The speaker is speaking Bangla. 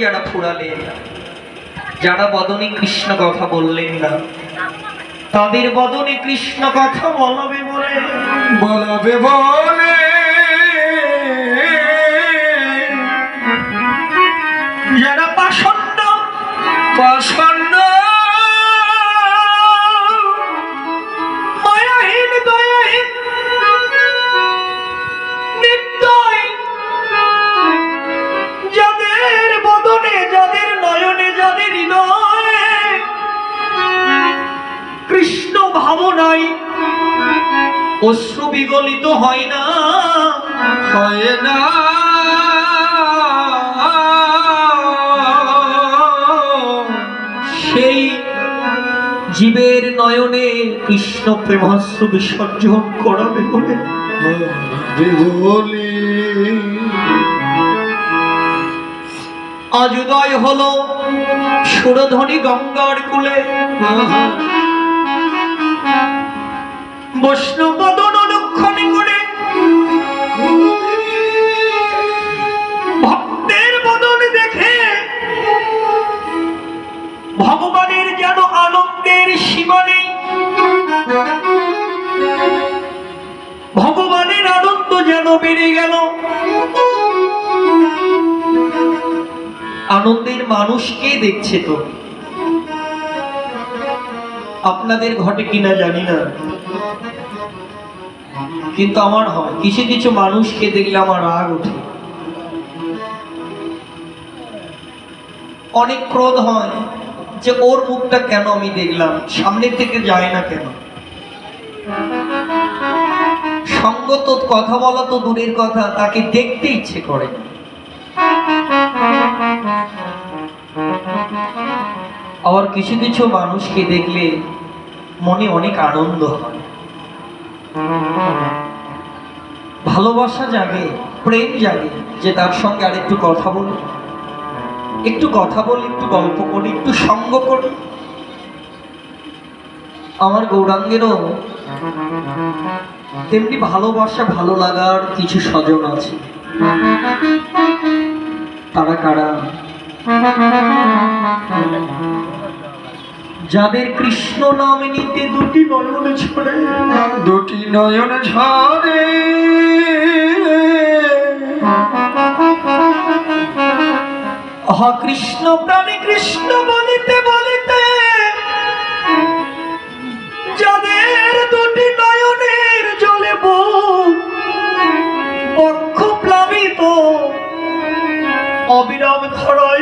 যারা ফুরালেন না, যারা বদনে কৃষ্ণ কথা বললেন না, তাদের বদনে কৃষ্ণ কথা বলবে বলে যারা পাষণ্ড মায়াহীন দয়াহীন নির্দয়, যাদের বদনে, যাদের নয়নে, যাদের হৃদয়ে কৃষ্ণ ভাবনায় অশ্রু বিগলিত হয় না, সেই জীবের নয়নে কৃষ্ণ প্রেমাশ্রু বিসর্জন করাবে বলে আজ উদয় হলো সুরধ্বনি গঙ্গার কূলে, বৈষ্ণব বদন অনুক্ষণ করে ভক্তের বদন দেখে ভগবানের যেন আনন্দের সীমা নেই। ভগবানের আনন্দ যেন বেড়ে গেল। আনন্দের মানুষকে দেখছে তো, আপনাদের ঘটে কিনা জানি না, কিন্তু আমার হয় কিছু কিছু মানুষকে দেখলে আমার রাগ ওঠে, অনেক ক্রোধ হয় যে ওর মুখটা কেন আমি দেখলাম, সামনে থেকে যায় না কেন। সঙ্গত কথা বলা তো দূরের কথা, তাকে দেখতে ইচ্ছে করে। আবার কিছু কিছু মানুষকে দেখলে মনে অনেক আনন্দ হয়, ভালোবাসা জাগে, প্রেম জাগে, যে তার সঙ্গে আর একটু কথা বলি, একটু কথা বলি, একটু গল্প করি, একটু সঙ্গ করি। আমার গৌরাঙ্গেরও তেমনি ভালোবাসা, ভালো লাগার কিছু স্বজন আছে। তারা কারা? যাদের কৃষ্ণ নাম নিতে দুটি নয়ন ঝরে, দুটি নয়ন ঝরে, আহা কৃষ্ণ প্রাণী কৃষ্ণ বলিতে বলিতে যাদের দুটি নয়নের জলে বক্ষ প্লাবিত অবিরাম ধরাই